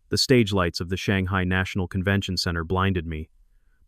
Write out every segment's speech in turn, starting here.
The stage lights of the Shanghai National Convention Center blinded me,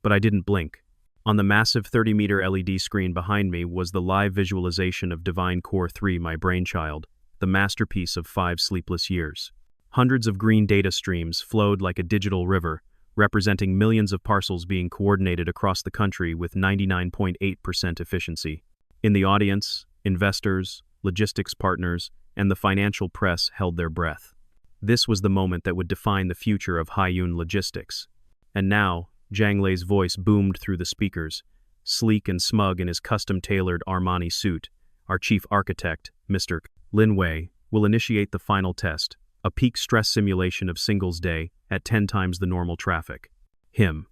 but I didn't blink. On the massive 30-meter LED screen behind me was the live visualization of Divine Core 3, my brainchild, the masterpiece of 5 sleepless years. Hundreds of green data streams flowed like a digital river, representing millions of parcels being coordinated across the country with 99.8% efficiency. In the audience, investors, logistics partners, and the financial press held their breath. This was the moment that would define the future of Haiyun logistics. And now, Zhang Lei's voice boomed through the speakers. Sleek and smug in his custom-tailored Armani suit, our chief architect, Mr. Lin Wei, will initiate the final test, a peak stress simulation of Singles Day at 10 times the normal traffic. Him,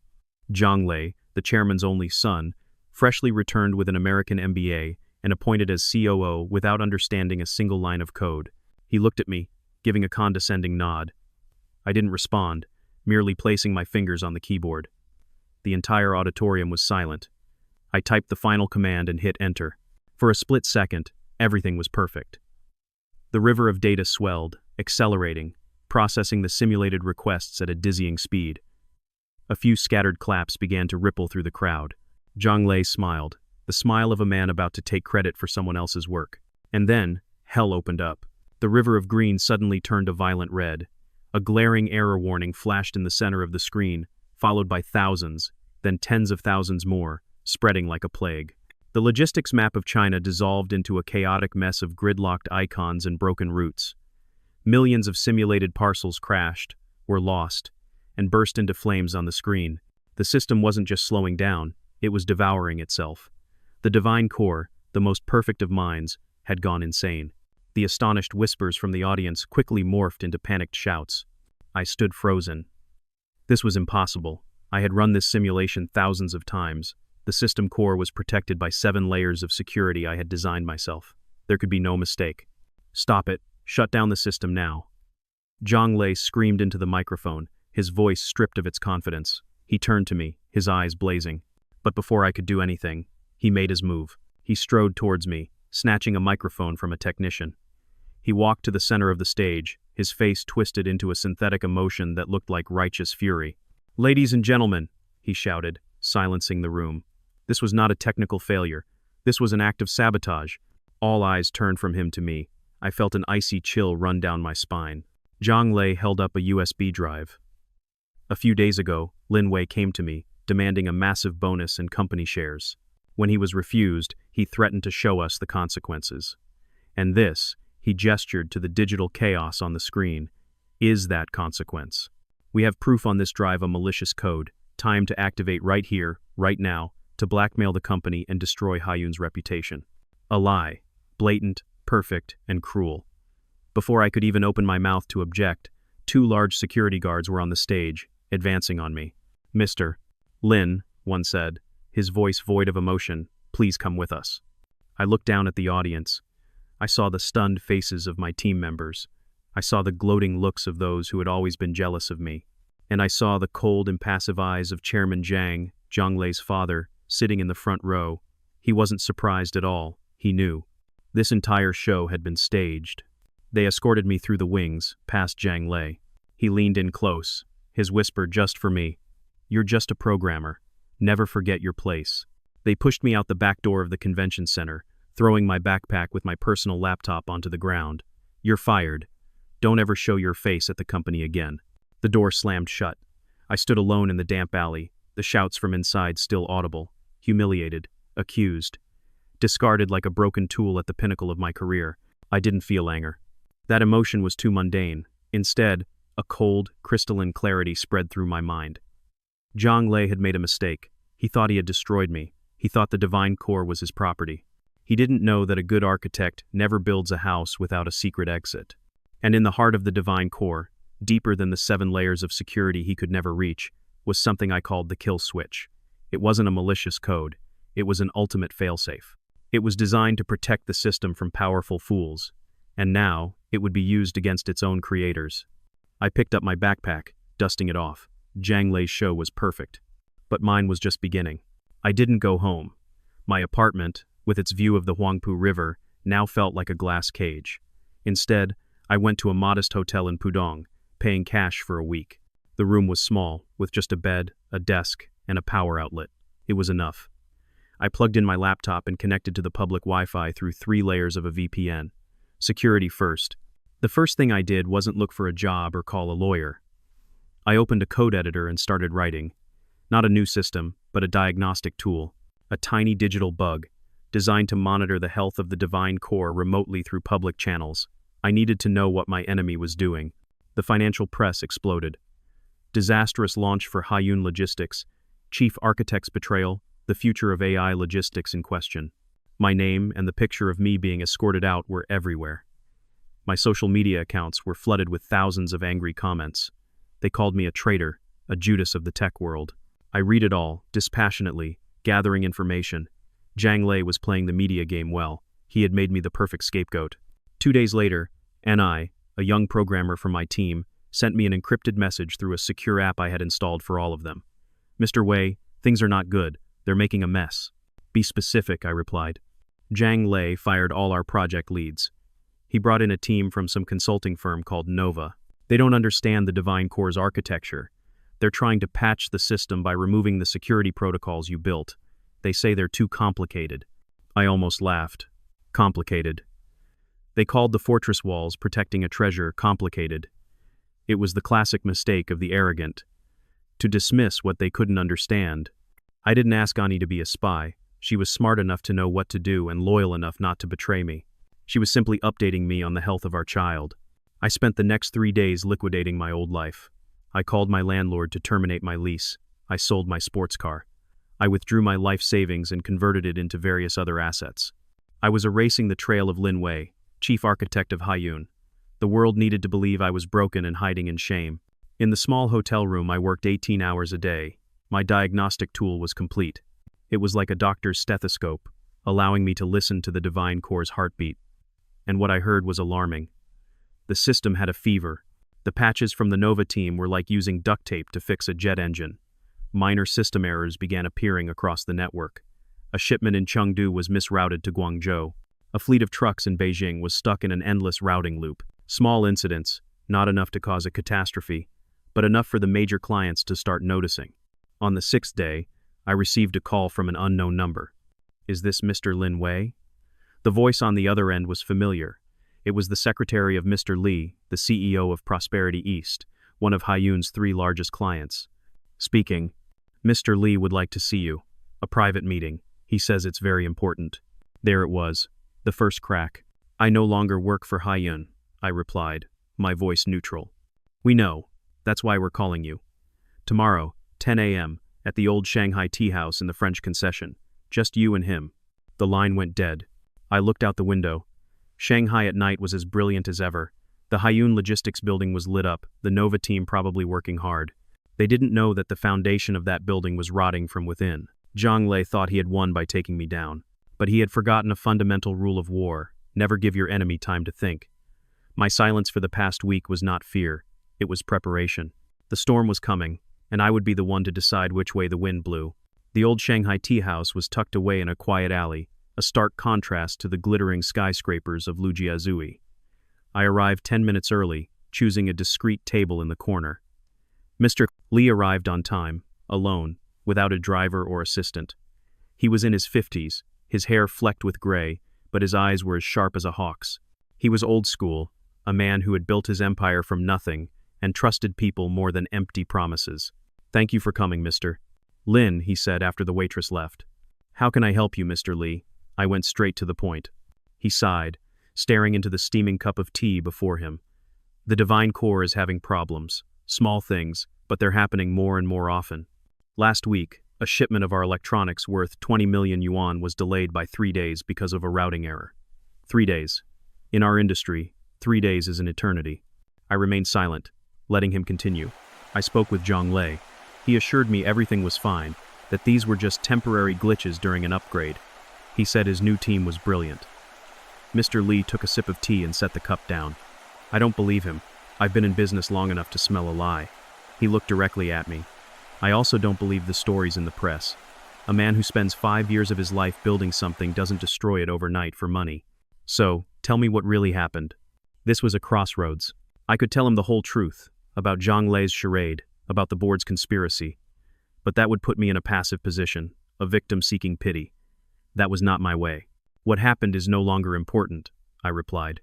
Zhang Lei, the chairman's only son, freshly returned with an American MBA and appointed as COO without understanding a single line of code. He looked at me, giving a condescending nod. I didn't respond, merely placing my fingers on the keyboard. The entire auditorium was silent. I typed the final command and hit enter. For a split second, everything was perfect. The river of data swelled, accelerating, processing the simulated requests at a dizzying speed. A few scattered claps began to ripple through the crowd. Zhang Lei smiled, the smile of a man about to take credit for someone else's work. And then, hell opened up. The river of green suddenly turned a violent red. A glaring error warning flashed in the center of the screen, followed by thousands, then tens of thousands more, spreading like a plague. The logistics map of China dissolved into a chaotic mess of gridlocked icons and broken routes. Millions of simulated parcels crashed, were lost, and burst into flames on the screen. The system wasn't just slowing down, it was devouring itself. The Divine Core, the most perfect of minds, had gone insane. The astonished whispers from the audience quickly morphed into panicked shouts. I stood frozen. This was impossible. I had run this simulation thousands of times. The system core was protected by 7 layers of security I had designed myself. There could be no mistake. Stop it. Shut down the system now. Zhang Lei screamed into the microphone, his voice stripped of its confidence. He turned to me, his eyes blazing. But before I could do anything, he made his move. He strode towards me, snatching a microphone from a technician. He walked to the center of the stage, his face twisted into a synthetic emotion that looked like righteous fury. "Ladies and gentlemen," he shouted, silencing the room. This was not a technical failure. This was an act of sabotage. All eyes turned from him to me. I felt an icy chill run down my spine. Zhang Lei held up a USB drive. A few days ago, Lin Wei came to me, demanding a massive bonus and company shares. When he was refused, he threatened to show us the consequences. And this, he gestured to the digital chaos on the screen, is that consequence. We have proof on this drive of malicious code, time to activate right here, right now, to blackmail the company and destroy Haiyun's reputation. A lie, blatant, perfect, and cruel. Before I could even open my mouth to object, 2 large security guards were on the stage, advancing on me. "Mr. Lin," one said, his voice void of emotion, "please come with us." I looked down at the audience. I saw the stunned faces of my team members. I saw the gloating looks of those who had always been jealous of me. And I saw the cold, impassive eyes of Chairman Zhang, Zhang Lei's father, sitting in the front row. He wasn't surprised at all. He knew. This entire show had been staged. They escorted me through the wings, past Zhang Lei. He leaned in close, his whisper just for me. "You're just a programmer. Never forget your place." They pushed me out the back door of the convention center, throwing my backpack with my personal laptop onto the ground. "You're fired. Don't ever show your face at the company again." The door slammed shut. I stood alone in the damp alley, the shouts from inside still audible, humiliated, accused. Discarded like a broken tool at the pinnacle of my career, I didn't feel anger. That emotion was too mundane. Instead, a cold, crystalline clarity spread through my mind. Zhang Lei had made a mistake. He thought he had destroyed me. He thought the Divine Core was his property. He didn't know that a good architect never builds a house without a secret exit. And in the heart of the Divine Core, deeper than the 7 layers of security he could never reach, was something I called the kill switch. It wasn't a malicious code. It was an ultimate failsafe. It was designed to protect the system from powerful fools, and now it would be used against its own creators. I picked up my backpack, dusting it off. Zhang Lei's show was perfect. But mine was just beginning. I didn't go home. My apartment, with its view of the Huangpu River, now felt like a glass cage. Instead, I went to a modest hotel in Pudong, paying cash for a week. The room was small, with just a bed, a desk, and a power outlet. It was enough. I plugged in my laptop and connected to the public Wi-Fi through 3 layers of a VPN. Security first. The first thing I did wasn't look for a job or call a lawyer. I opened a code editor and started writing. Not a new system, but a diagnostic tool. A tiny digital bug, designed to monitor the health of the divine core remotely through public channels. I needed to know what my enemy was doing. The financial press exploded. Disastrous launch for Haiyun Logistics, chief architect's betrayal, the future of AI logistics in question. My name and the picture of me being escorted out were everywhere. My social media accounts were flooded with thousands of angry comments. They called me a traitor, a Judas of the tech world. I read it all, dispassionately, gathering information. Zhang Lei was playing the media game well. He had made me the perfect scapegoat. 2 days later, Ni, a young programmer from my team, sent me an encrypted message through a secure app I had installed for all of them. "Mr. Wei, things are not good. They're making a mess." "Be specific," I replied. Zhang Lei fired all our project leads. He brought in a team from some consulting firm called Nova. They don't understand the Divine Core's architecture. They're trying to patch the system by removing the security protocols you built. They say they're too complicated. I almost laughed. Complicated. They called the fortress walls protecting a treasure complicated. It was the classic mistake of the arrogant, to dismiss what they couldn't understand. I didn't ask Ani to be a spy. She was smart enough to know what to do and loyal enough not to betray me. She was simply updating me on the health of our child. I spent the next 3 days liquidating my old life. I called my landlord to terminate my lease. I sold my sports car. I withdrew my life savings and converted it into various other assets. I was erasing the trail of Lin Wei, chief architect of Haiyun. The world needed to believe I was broken and hiding in shame. In the small hotel room, I worked 18 hours a day. My diagnostic tool was complete. It was like a doctor's stethoscope, allowing me to listen to the Divine Core's heartbeat. And what I heard was alarming. The system had a fever. The patches from the Nova team were like using duct tape to fix a jet engine. Minor system errors began appearing across the network. A shipment in Chengdu was misrouted to Guangzhou. A fleet of trucks in Beijing was stuck in an endless routing loop. Small incidents, not enough to cause a catastrophe, but enough for the major clients to start noticing. On the 6th day, I received a call from an unknown number. "Is this Mr. Lin Wei?" The voice on the other end was familiar. It was the secretary of Mr. Li, the CEO of Prosperity East, one of Haiyun's 3 largest clients. Speaking. "Mr. Li would like to see you. A private meeting. He says it's very important." There it was, the first crack. "I no longer work for Haiyun," I replied, my voice neutral. "We know. That's why we're calling you. Tomorrow, 10 a.m., at the old Shanghai tea house in the French concession. Just you and him." The line went dead. I looked out the window. Shanghai at night was as brilliant as ever. The Haiyun Logistics building was lit up, the Nova team probably working hard. They didn't know that the foundation of that building was rotting from within. Zhang Lei thought he had won by taking me down. But he had forgotten a fundamental rule of war: never give your enemy time to think. My silence for the past week was not fear. It was preparation. The storm was coming, and I would be the one to decide which way the wind blew. The old Shanghai tea house was tucked away in a quiet alley, a stark contrast to the glittering skyscrapers of Lujiazui. I arrived 10 minutes early, choosing a discreet table in the corner. Mr. Li arrived on time, alone, without a driver or assistant. He was in his 50s, his hair flecked with gray, but his eyes were as sharp as a hawk's. He was old school, a man who had built his empire from nothing and trusted people more than empty promises. "Thank you for coming, Mr. Lin," he said after the waitress left. "How can I help you, Mr. Li?" I went straight to the point. He sighed, staring into the steaming cup of tea before him. "The Divine Core is having problems. Small things, but they're happening more and more often. Last week, a shipment of our electronics worth 20 million yuan was delayed by 3 days because of a routing error. 3 days. In our industry, 3 days is an eternity." I remained silent, letting him continue. I spoke with Zhang Lei. He assured me everything was fine, that these were just temporary glitches during an upgrade. He said his new team was brilliant. Mr. Li took a sip of tea and set the cup down. I don't believe him. I've been in business long enough to smell a lie. He looked directly at me. I also don't believe the stories in the press. A man who spends 5 years of his life building something doesn't destroy it overnight for money. So, tell me what really happened. This was a crossroads. I could tell him the whole truth. about Zhang Lei's charade, about the board's conspiracy. But that would put me in a passive position, a victim seeking pity. That was not my way. What happened is no longer important, I replied.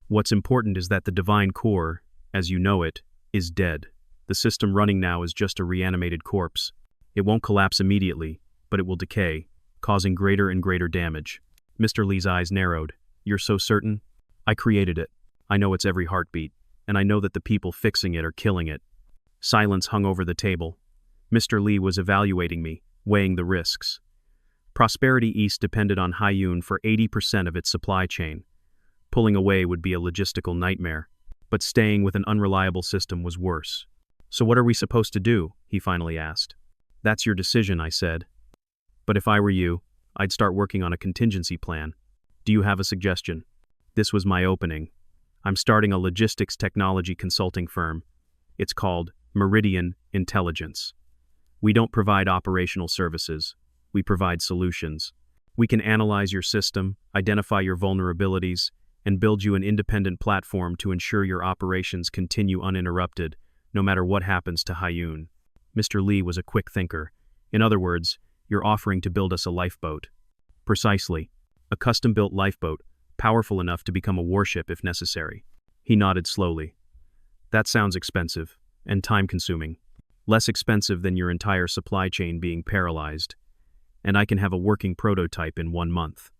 What's important is that the divine core, as you know it, is dead. The system running now is just a reanimated corpse. It won't collapse immediately, but it will decay, causing greater and greater damage. Mr. Li's eyes narrowed. You're so certain? I created it. I know its every heartbeat, and I know that the people fixing it are killing it. Silence hung over the table. Mr. Li was evaluating me, weighing the risks. Prosperity East depended on Haiyun for 80% of its supply chain. Pulling away would be a logistical nightmare, but staying with an unreliable system was worse. So what are we supposed to do? He finally asked. That's your decision, I said. But if I were you, I'd start working on a contingency plan. Do you have a suggestion? This was my opening. I'm starting a logistics technology consulting firm. It's called Meridian Intelligence. We don't provide operational services. We provide solutions. We can analyze your system, identify your vulnerabilities, and build you an independent platform to ensure your operations continue uninterrupted, no matter what happens to Haiyun. Mr. Li was a quick thinker. In other words, you're offering to build us a lifeboat. Precisely. A custom-built lifeboat, powerful enough to become a warship if necessary. He nodded slowly. That sounds expensive, and time-consuming. Less expensive than your entire supply chain being paralyzed. And I can have a working prototype in 1 month.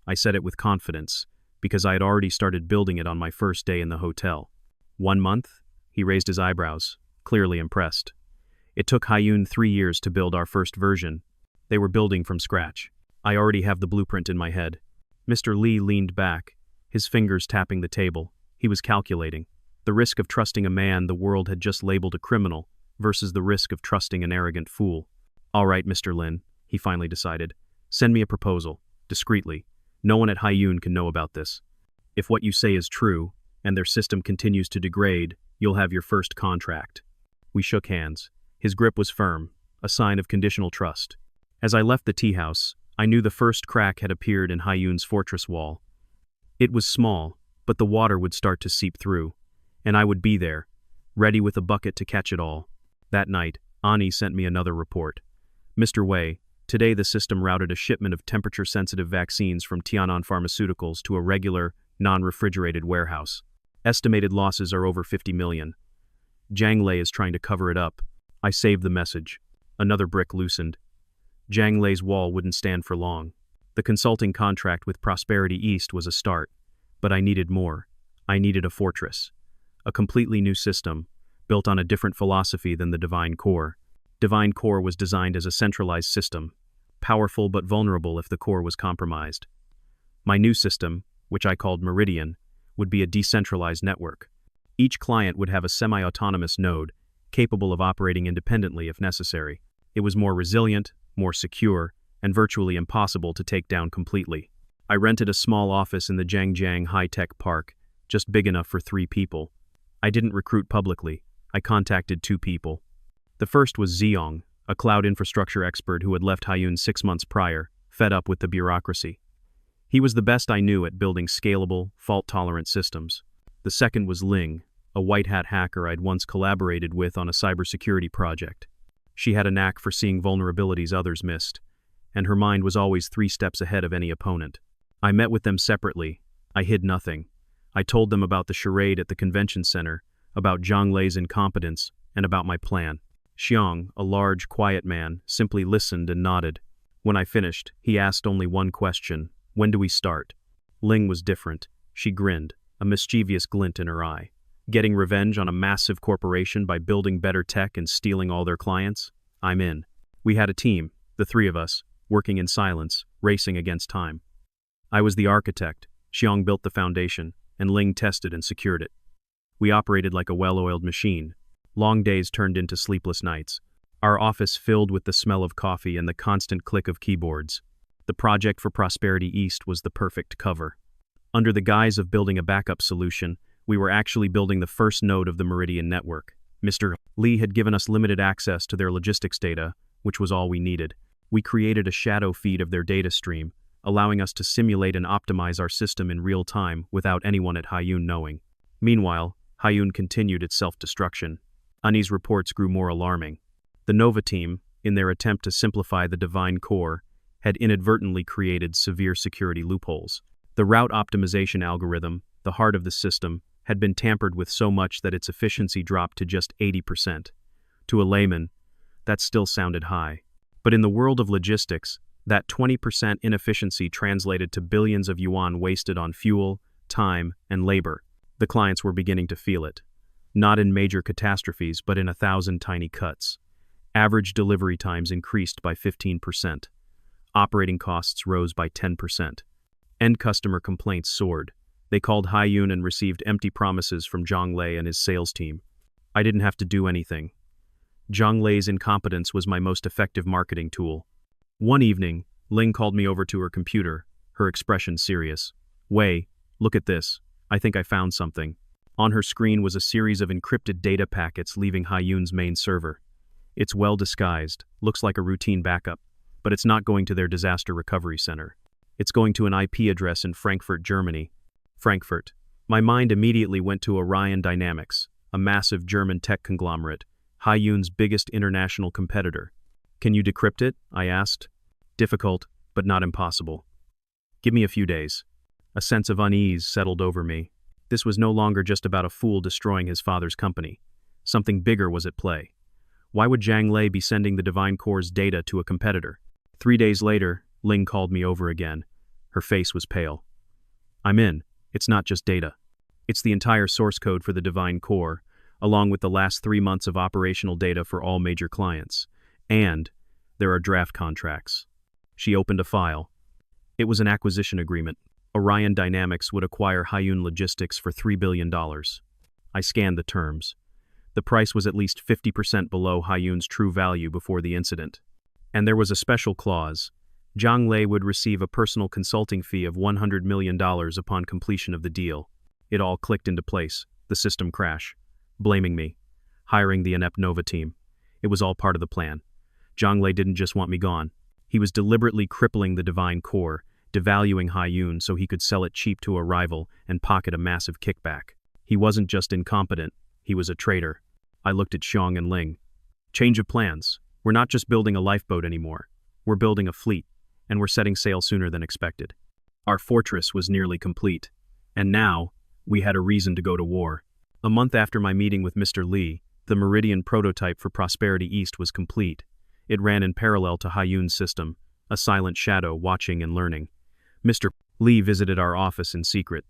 I said it with confidence, because I had already started building it on my first day in the hotel. 1 month? He raised his eyebrows, clearly impressed. It took Haiyun 3 years to build our first version. They were building from scratch. I already have the blueprint in my head. Mr. Li leaned back, his fingers tapping the table. He was calculating. The risk of trusting a man the world had just labeled a criminal versus the risk of trusting an arrogant fool. All right, Mr. Lin, he finally decided. Send me a proposal, discreetly. No one at Haiyun can know about this. If what you say is true, and their system continues to degrade, you'll have your first contract. We shook hands. His grip was firm, a sign of conditional trust. As I left the tea house, I knew the first crack had appeared in Haiyun's fortress wall. It was small, but the water would start to seep through, and I would be there, ready with a bucket to catch it all. That night, Ani sent me another report. Mr. Wei, today the system routed a shipment of temperature-sensitive vaccines from Tianan Pharmaceuticals to a regular, non-refrigerated warehouse. Estimated losses are over 50 million. Zhang Lei is trying to cover it up. I saved the message. Another brick loosened. Zhang Lei's wall wouldn't stand for long. The consulting contract with Prosperity East was a start, but I needed more. I needed a fortress. A completely new system, built on a different philosophy than the Divine Core. Divine Core was designed as a centralized system, powerful but vulnerable if the core was compromised. My new system, which I called Meridian, would be a decentralized network. Each client would have a semi-autonomous node, capable of operating independently if necessary. It was more resilient, more secure, and virtually impossible to take down completely. I rented a small office in the Zhangjiang High-Tech Park, just big enough for 3 people. I didn't recruit publicly. I contacted 2 people. The first was Ziyong, a cloud infrastructure expert who had left Haiyun 6 months prior, fed up with the bureaucracy. He was the best I knew at building scalable, fault-tolerant systems. The second was Ling, a white-hat hacker I'd once collaborated with on a cybersecurity project. She had a knack for seeing vulnerabilities others missed, and her mind was always 3 steps ahead of any opponent. I met with them separately. I hid nothing. I told them about the charade at the convention center, about Zhang Lei's incompetence, and about my plan. Xiang, a large, quiet man, simply listened and nodded. When I finished, he asked only one question: when do we start? Ling was different. She grinned, a mischievous glint in her eye. Getting revenge on a massive corporation by building better tech and stealing all their clients? I'm in. We had a team, the 3 of us, working in silence, racing against time. I was the architect, Xiang built the foundation, and Ling tested and secured it. We operated like a well-oiled machine. Long days turned into sleepless nights. Our office filled with the smell of coffee and the constant click of keyboards. The project for Prosperity East was the perfect cover. Under the guise of building a backup solution, we were actually building the first node of the Meridian network. Mr. Li had given us limited access to their logistics data, which was all we needed. We created a shadow feed of their data stream, allowing us to simulate and optimize our system in real time without anyone at Haiyun knowing. Meanwhile, Haiyun continued its self-destruction. Ani's reports grew more alarming. The Nova team, in their attempt to simplify the divine core, had inadvertently created severe security loopholes. The route optimization algorithm, the heart of the system, had been tampered with so much that its efficiency dropped to just 80%. To a layman, that still sounded high. But in the world of logistics, that 20% inefficiency translated to billions of yuan wasted on fuel, time, and labor. The clients were beginning to feel it. Not in major catastrophes, but in 1,000 tiny cuts. Average delivery times increased by 15%. Operating costs rose by 10%. End customer complaints soared. They called Haiyun and received empty promises from Zhang Lei and his sales team. I didn't have to do anything. Zhang Lei's incompetence was my most effective marketing tool. One evening, Ling called me over to her computer, her expression serious. "Wei, look at this. I think I found something." On her screen was a series of encrypted data packets leaving Haiyun's main server. It's well disguised, looks like a routine backup, but it's not going to their disaster recovery center. It's going to an IP address in Frankfurt, Germany. Frankfurt. My mind immediately went to Orion Dynamics, a massive German tech conglomerate, Haiyun's biggest international competitor. "Can you decrypt it?" I asked. "Difficult, but not impossible. Give me a few days." A sense of unease settled over me. This was no longer just about a fool destroying his father's company. Something bigger was at play. Why would Zhang Lei be sending the Divine Core's data to a competitor? 3 days later, Ling called me over again. Her face was pale. "I'm in. It's not just data. It's the entire source code for the Divine Core, along with the last 3 months of operational data for all major clients. And there are draft contracts." She opened a file. It was an acquisition agreement. Orion Dynamics would acquire Haiyun Logistics for $3 billion. I scanned the terms. The price was at least 50% below Haiyun's true value before the incident. And there was a special clause. Zhang Lei would receive a personal consulting fee of $100 million upon completion of the deal. It all clicked into place, the system crash. Blaming me. Hiring the inept Nova team. It was all part of the plan. Zhang Lei didn't just want me gone. He was deliberately crippling the Divine Core, devaluing Haiyun so he could sell it cheap to a rival and pocket a massive kickback. He wasn't just incompetent, he was a traitor. I looked at Xiong and Ling. "Change of plans. We're not just building a lifeboat anymore. We're building a fleet, and we're setting sail sooner than expected." Our fortress was nearly complete, and now we had a reason to go to war. A month after my meeting with Mr. Li, the Meridian prototype for Prosperity East was complete. It ran in parallel to Haiyun's system, a silent shadow watching and learning. Mr. Li visited our office in secret.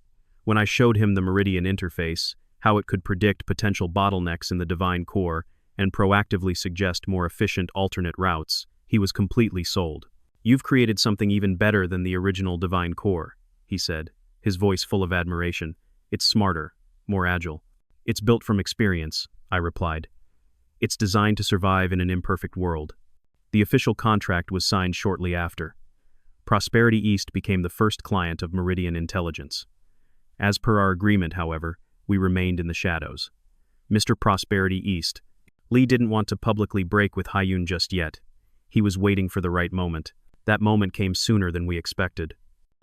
When I showed him the Meridian interface, how it could predict potential bottlenecks in the Divine Core and proactively suggest more efficient alternate routes, he was completely sold. "You've created something even better than the original Divine Core," he said, his voice full of admiration. "It's smarter, more agile." "It's built from experience," I replied. "It's designed to survive in an imperfect world." The official contract was signed shortly after. Prosperity East became the first client of Meridian Intelligence. As per our agreement, however, we remained in the shadows. Mr. Prosperity East. Li didn't want to publicly break with Haiyun just yet. He was waiting for the right moment. That moment came sooner than we expected.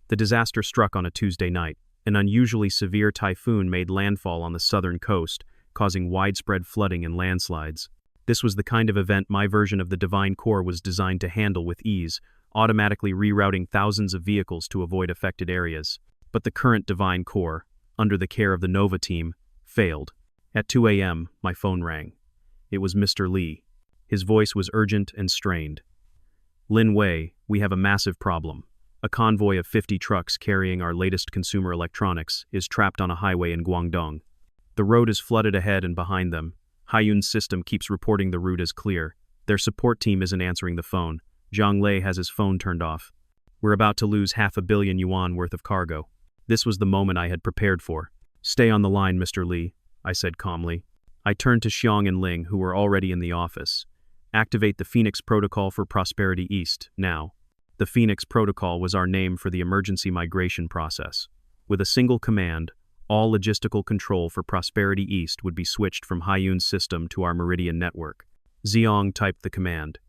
The disaster struck on a Tuesday night. An unusually severe typhoon made landfall on the southern coast, causing widespread flooding and landslides. This was the kind of event my version of the Divine Core was designed to handle with ease, automatically rerouting thousands of vehicles to avoid affected areas. But the current Divine Core, under the care of the Nova team, failed. At 2 a.m., my phone rang. It was Mr. Li. His voice was urgent and strained. "Lin Wei, we have a massive problem. A convoy of 50 trucks carrying our latest consumer electronics is trapped on a highway in Guangdong. The road is flooded ahead and behind them. Haiyun's system keeps reporting the route as clear. Their support team isn't answering the phone. Zhang Lei has his phone turned off. We're about to lose $500 million worth of cargo." This was the moment I had prepared for. "Stay on the line, Mr. Li," I said calmly. I turned to Xiong and Ling, who were already in the office. "Activate the Phoenix Protocol for Prosperity East, now." The Phoenix Protocol was our name for the emergency migration process. With a single command, all logistical control for Prosperity East would be switched from Haiyun's system to our Meridian network. Xiong typed the command.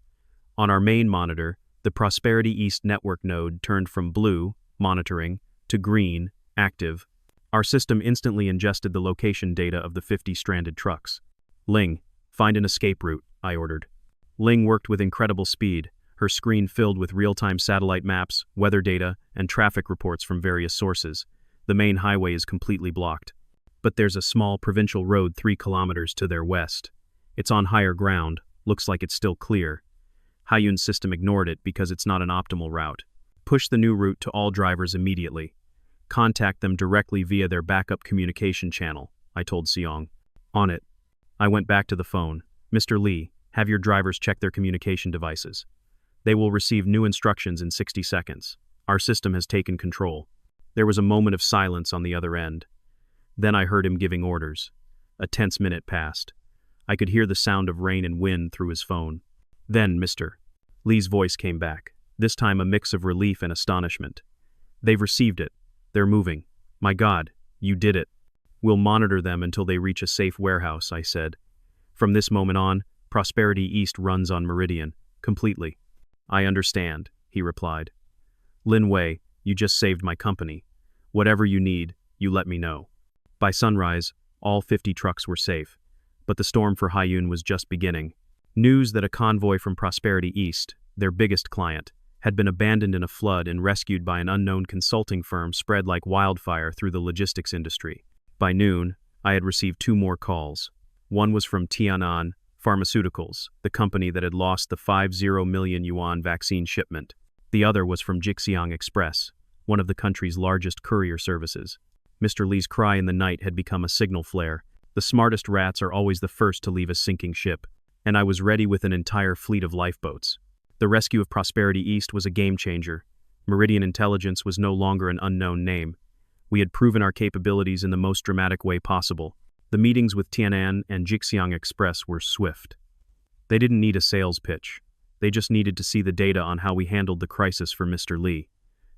On our main monitor, the Prosperity East network node turned from blue, monitoring, to green, active. Our system instantly ingested the location data of the 50 stranded trucks. Ling, find an escape route, I ordered. Ling worked with incredible speed, her screen filled with real-time satellite maps, weather data, and traffic reports from various sources. The main highway is completely blocked. But there's a small provincial road 3 kilometers to their west. It's on higher ground, looks like it's still clear. Haiyun's system ignored it because it's not an optimal route. Push the new route to all drivers immediately. Contact them directly via their backup communication channel, I told Seong. On it. I went back to the phone. Mr. Lee, have your drivers check their communication devices. They will receive new instructions in 60 seconds. Our system has taken control. There was a moment of silence on the other end. Then I heard him giving orders. A tense minute passed. I could hear the sound of rain and wind through his phone. Then Mr. Lee's voice came back, this time a mix of relief and astonishment. They've received it. They're moving. My God, you did it. We'll monitor them until they reach a safe warehouse, I said. From this moment on, Prosperity East runs on Meridian, completely. I understand, he replied. Lin Wei, you just saved my company. Whatever you need, you let me know. By sunrise, all 50 trucks were safe, but the storm for Haiyun was just beginning. News that a convoy from Prosperity East, their biggest client, had been abandoned in a flood and rescued by an unknown consulting firm spread like wildfire through the logistics industry. By noon, I had received 2 more calls. One was from Tianan Pharmaceuticals, the company that had lost the 50 million yuan vaccine shipment. The other was from Jixiang Express, one of the country's largest courier services. Mr. Lee's cry in the night had become a signal flare. The smartest rats are always the first to leave a sinking ship, and I was ready with an entire fleet of lifeboats. The rescue of Prosperity East was a game-changer. Meridian Intelligence was no longer an unknown name. We had proven our capabilities in the most dramatic way possible. The meetings with Tianan and Jixiang Express were swift. They didn't need a sales pitch. They just needed to see the data on how we handled the crisis for Mr. Lee.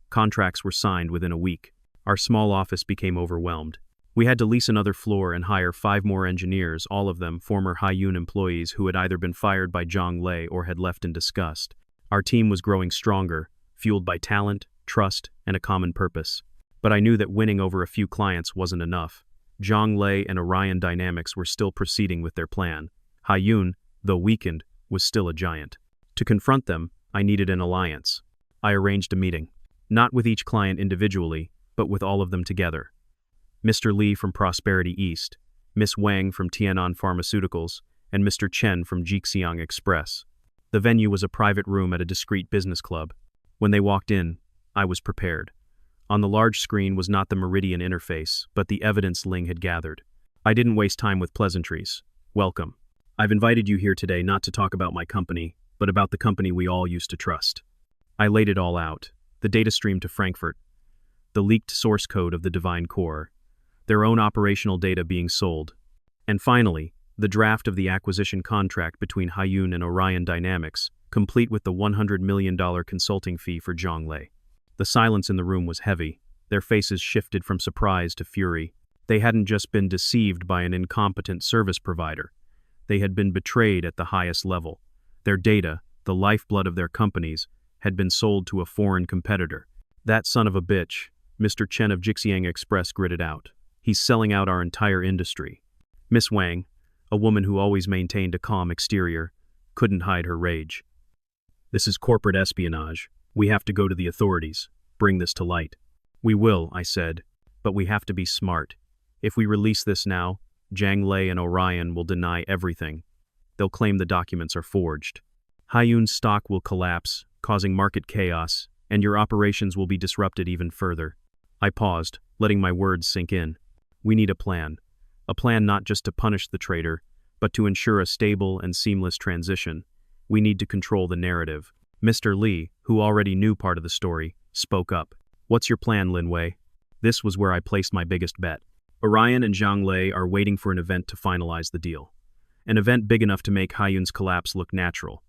Contracts were signed within a week. Our small office became overwhelmed. We had to lease another floor and hire 5 more engineers, all of them former Haiyun employees who had either been fired by Zhang Lei or had left in disgust. Our team was growing stronger, fueled by talent, trust, and a common purpose. But I knew that winning over a few clients wasn't enough. Zhang Lei and Orion Dynamics were still proceeding with their plan. Haiyun, though weakened, was still a giant. To confront them, I needed an alliance. I arranged a meeting. Not with each client individually, but with all of them together. Mr. Lee from Prosperity East, Miss Wang from Tianan Pharmaceuticals, and Mr. Chen from Jixiang Express. The venue was a private room at a discreet business club. When they walked in, I was prepared. On the large screen was not the Meridian interface, but the evidence Ling had gathered. I didn't waste time with pleasantries. Welcome. I've invited you here today not to talk about my company, but about the company we all used to trust. I laid it all out. The data stream to Frankfurt. The leaked source code of the Divine Core. Their own operational data being sold. And finally, the draft of the acquisition contract between Haiyun and Orion Dynamics, complete with the $100 million consulting fee for Zhang Lei. The silence in the room was heavy. Their faces shifted from surprise to fury. They hadn't just been deceived by an incompetent service provider. They had been betrayed at the highest level. Their data, the lifeblood of their companies, had been sold to a foreign competitor. That son of a bitch, Mr. Chen of Jixiang Express gritted out. He's selling out our entire industry. Miss Wang, a woman who always maintained a calm exterior, couldn't hide her rage. This is corporate espionage. We have to go to the authorities. Bring this to light. We will, I said, but we have to be smart. If we release this now, Zhang Lei and Orion will deny everything. They'll claim the documents are forged. Haiyun's stock will collapse, causing market chaos, and your operations will be disrupted even further. I paused, letting my words sink in. We need a plan. A plan not just to punish the traitor, but to ensure a stable and seamless transition. We need to control the narrative. Mr. Lee, who already knew part of the story, spoke up. What's your plan, Lin Wei? This was where I placed my biggest bet. Orion and Zhang Lei are waiting for an event to finalize the deal. An event big enough to make Haiyun's collapse look natural.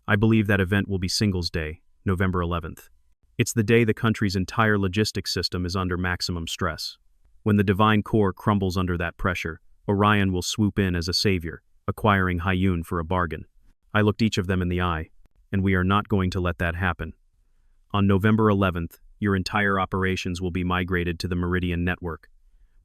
I believe that event will be Singles Day, November 11th. It's the day the country's entire logistics system is under maximum stress. When the Divine Core crumbles under that pressure, Orion will swoop in as a savior, acquiring Haiyun for a bargain. I looked each of them in the eye, and we are not going to let that happen. On November 11th, your entire operations will be migrated to the Meridian network.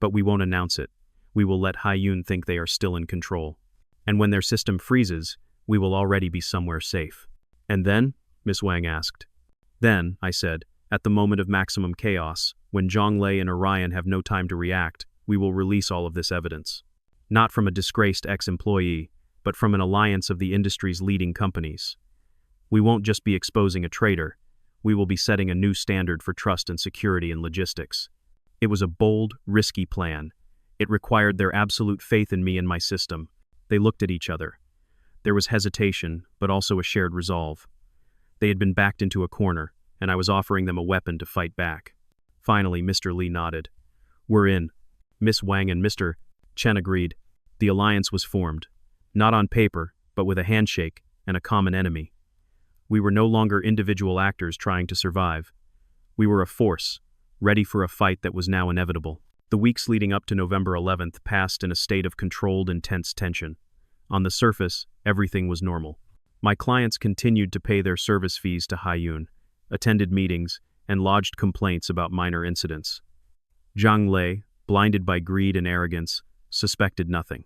But we won't announce it. We will let Haiyun think they are still in control. And when their system freezes, we will already be somewhere safe. And then? Miss Wang asked. Then, I said, at the moment of maximum chaos, when Zhonglei and Orion have no time to react, we will release all of this evidence. Not from a disgraced ex-employee, but from an alliance of the industry's leading companies. We won't just be exposing a traitor, we will be setting a new standard for trust and security in logistics. It was a bold, risky plan. It required their absolute faith in me and my system. They looked at each other. There was hesitation, but also a shared resolve. They had been backed into a corner, and I was offering them a weapon to fight back. Finally, Mr. Li nodded. We're in. Miss Wang and Mr. Chen agreed. The alliance was formed. Not on paper, but with a handshake and a common enemy. We were no longer individual actors trying to survive. We were a force, ready for a fight that was now inevitable. The weeks leading up to November 11th passed in a state of controlled, intense tension. On the surface, everything was normal. My clients continued to pay their service fees to Haiyun, attended meetings, and lodged complaints about minor incidents. Zhang Lei, blinded by greed and arrogance, suspected nothing.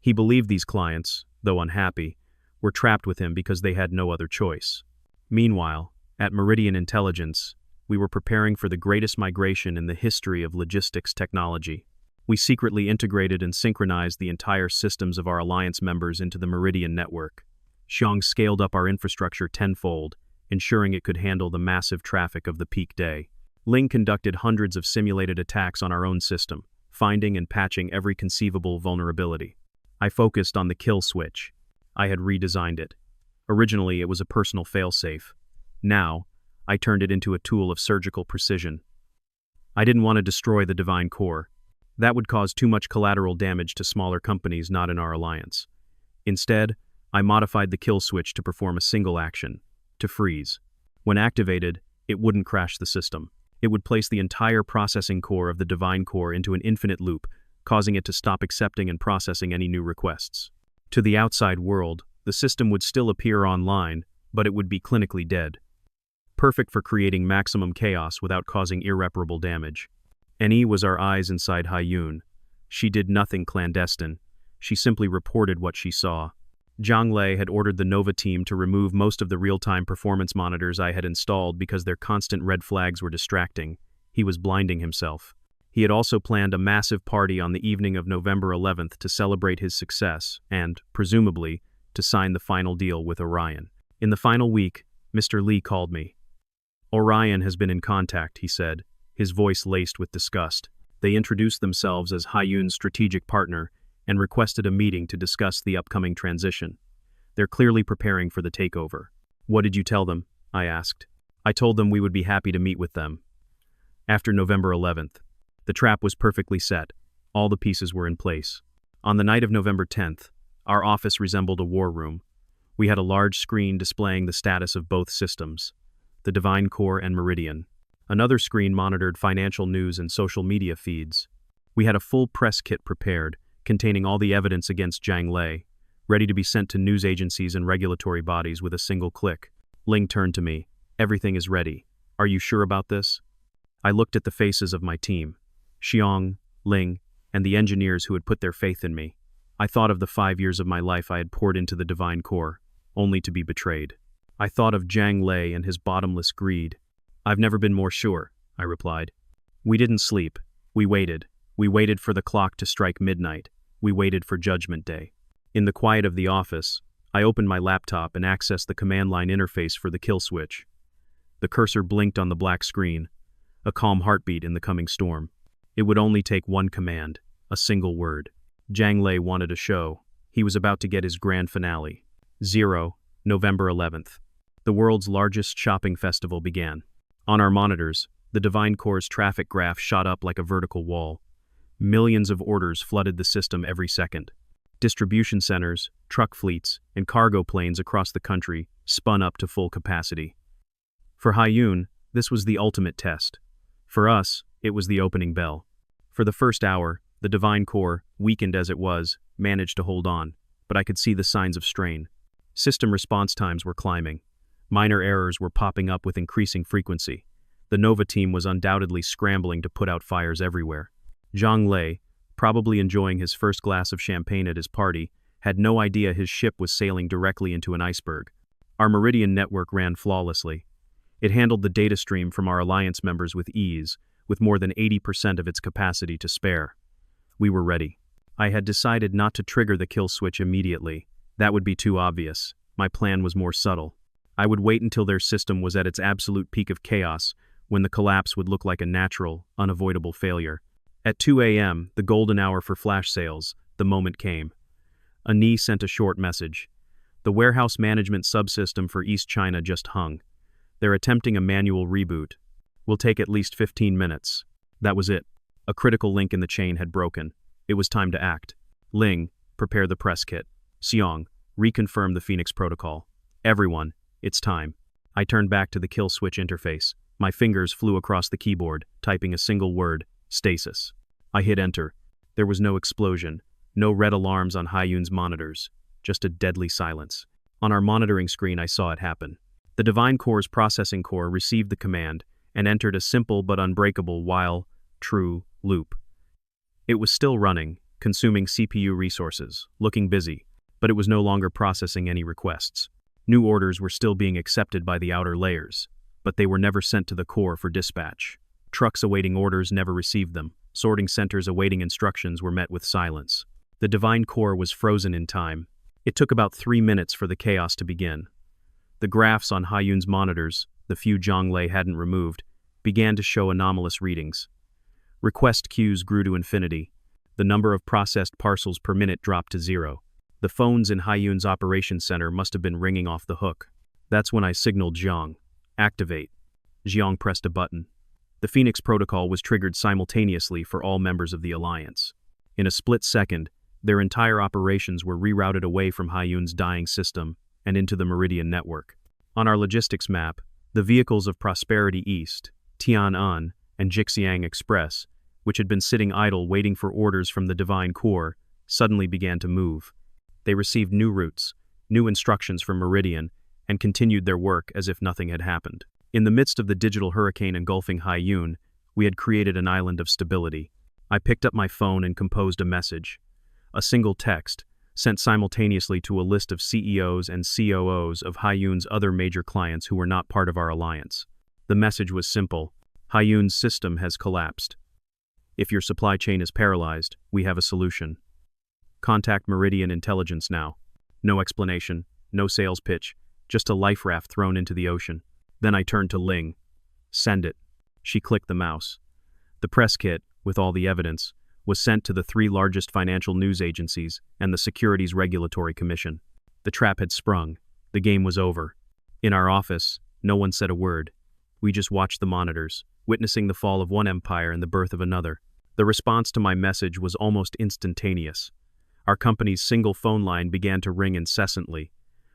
He believed these clients, though unhappy, were trapped with him because they had no other choice. Meanwhile, at Meridian Intelligence, we were preparing for the greatest migration in the history of logistics technology. We secretly integrated and synchronized the entire systems of our alliance members into the Meridian network. Xiong scaled up our infrastructure tenfold, ensuring it could handle the massive traffic of the peak day. Ling conducted hundreds of simulated attacks on our own system, finding and patching every conceivable vulnerability. I focused on the kill switch. I had redesigned it. Originally, it was a personal failsafe. Now, I turned it into a tool of surgical precision. I didn't want to destroy the divine core. That would cause too much collateral damage to smaller companies not in our alliance. Instead, I modified the kill switch to perform a single action, to freeze. When activated, it wouldn't crash the system. It would place the entire processing core of the divine core into an infinite loop, causing it to stop accepting and processing any new requests. To the outside world, the system would still appear online, but it would be clinically dead. Perfect for creating maximum chaos without causing irreparable damage. NE was our eyes inside Haiyun. She did nothing clandestine. She simply reported what she saw. Zhang Lei had ordered the Nova team to remove most of the real-time performance monitors I had installed because their constant red flags were distracting. He was blinding himself. He had also planned a massive party on the evening of November 11th to celebrate his success and, presumably, to sign the final deal with Orion. In the final week, Mr. Li called me. Orion has been in contact, he said, his voice laced with disgust. They introduced themselves as Haiyun's strategic partner and requested a meeting to discuss the upcoming transition. They're clearly preparing for the takeover. What did you tell them? I asked. I told them we would be happy to meet with them. After November 11th, the trap was perfectly set. All the pieces were in place. On the night of November 10th, our office resembled a war room. We had a large screen displaying the status of both systems, the Divine Core and Meridian. Another screen monitored financial news and social media feeds. We had a full press kit prepared, containing all the evidence against Zhang Lei, ready to be sent to news agencies and regulatory bodies with a single click. Ling turned to me. Everything is ready. Are you sure about this? I looked at the faces of my team. Xiong, Ling, and the engineers who had put their faith in me. I thought of the 5 years of my life I had poured into the Divine Core, only to be betrayed. I thought of Zhang Lei and his bottomless greed. I've never been more sure, I replied. We didn't sleep. We waited. We waited for the clock to strike midnight. We waited for Judgment Day. In the quiet of the office, I opened my laptop and accessed the command line interface for the kill switch. The cursor blinked on the black screen, a calm heartbeat in the coming storm. It would only take one command, a single word. Zhang Lei wanted a show. He was about to get his grand finale. 0, November 11th. The world's largest shopping festival began. On our monitors, the Divine Core's traffic graph shot up like a vertical wall. Millions of orders flooded the system every second. Distribution centers, truck fleets, and cargo planes across the country spun up to full capacity. For Haiyun, this was the ultimate test. For us, it was the opening bell. For the first hour, the Divine Core, weakened as it was, managed to hold on, but I could see the signs of strain. System response times were climbing. Minor errors were popping up with increasing frequency. The Nova team was undoubtedly scrambling to put out fires everywhere. Zhang Lei, probably enjoying his first glass of champagne at his party, had no idea his ship was sailing directly into an iceberg. Our Meridian network ran flawlessly. It handled the data stream from our alliance members with ease, with more than 80% of its capacity to spare. We were ready. I had decided not to trigger the kill switch immediately. That would be too obvious. My plan was more subtle. I would wait until their system was at its absolute peak of chaos, when the collapse would look like a natural, unavoidable failure. At 2 a.m., the golden hour for flash sales, the moment came. Ani sent a short message. The warehouse management subsystem for East China just hung. They're attempting a manual reboot. Will take at least 15 minutes. That was it. A critical link in the chain had broken. It was time to act. Ling, prepare the press kit. Xiong, reconfirm the Phoenix protocol. Everyone, it's time. I turned back to the kill switch interface. My fingers flew across the keyboard, typing a single word, stasis. I hit enter. There was no explosion, no red alarms on Haiyun's monitors, just a deadly silence. On our monitoring screen I saw it happen. The Divine Core's processing core received the command and entered a simple but unbreakable while true loop. It was still running, consuming CPU resources, looking busy, but it was no longer processing any requests. New orders were still being accepted by the outer layers, but they were never sent to the core for dispatch. Trucks awaiting orders never received them. Sorting centers awaiting instructions were met with silence. The Divine Core was frozen in time. It took about 3 minutes for the chaos to begin. The graphs on Haiyun's monitors, the few Zhang Lei hadn't removed, began to show anomalous readings. Request queues grew to infinity. The number of processed parcels per minute dropped to 0. The phones in Haiyun's operations center must have been ringing off the hook. That's when I signaled Zhang. Activate. Zhang pressed a button. The Phoenix protocol was triggered simultaneously for all members of the Alliance. In a split second, their entire operations were rerouted away from Haiyun's dying system and into the Meridian network. On our logistics map, the vehicles of Prosperity East, Tian'an, and Jixiang Express, which had been sitting idle waiting for orders from the Divine Core, suddenly began to move. They received new routes, new instructions from Meridian, and continued their work as if nothing had happened. In the midst of the digital hurricane engulfing Haiyun, we had created an island of stability. I picked up my phone and composed a message. A single text, sent simultaneously to a list of CEOs and COOs of Haiyun's other major clients who were not part of our alliance. The message was simple. Haiyun's system has collapsed. If your supply chain is paralyzed, we have a solution. Contact Meridian Intelligence now. No explanation, no sales pitch, just a life raft thrown into the ocean. Then I turned to Ling. Send it. She clicked the mouse. The press kit, with all the evidence, was sent to the 3 largest financial news agencies and the Securities Regulatory Commission. The trap had sprung. The game was over. In our office, no one said a word. We just watched the monitors, witnessing the fall of one empire and the birth of another. The response to my message was almost instantaneous. Our company's single phone line began to ring incessantly.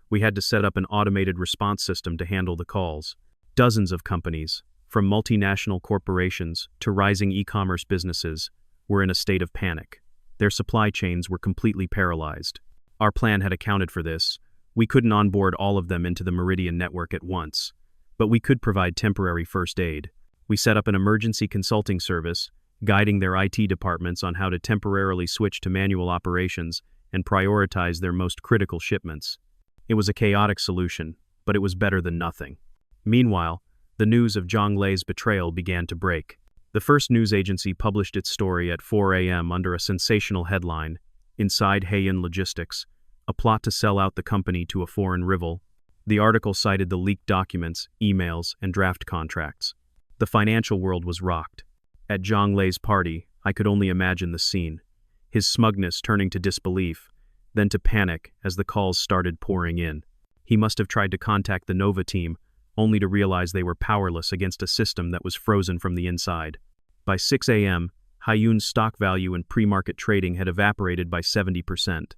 We had to set up an automated response system to handle the calls. Dozens of companies, from multinational corporations to rising e-commerce businesses, were in a state of panic. Their supply chains were completely paralyzed. Our plan had accounted for this. We couldn't onboard all of them into the Meridian network at once, but we could provide temporary first aid. We set up an emergency consulting service, guiding their IT departments on how to temporarily switch to manual operations and prioritize their most critical shipments. It was a chaotic solution, but it was better than nothing. Meanwhile, the news of Zhang Lei's betrayal began to break. The first news agency published its story at 4 a.m. under a sensational headline, Inside Haiyun Logistics, a plot to sell out the company to a foreign rival. The article cited the leaked documents, emails, and draft contracts. The financial world was rocked. At Zhang Lei's party, I could only imagine the scene. His smugness turning to disbelief, then to panic as the calls started pouring in. He must have tried to contact the Nova team, only to realize they were powerless against a system that was frozen from the inside. By 6 a.m., Haiyun's stock value in pre-market trading had evaporated by 70%.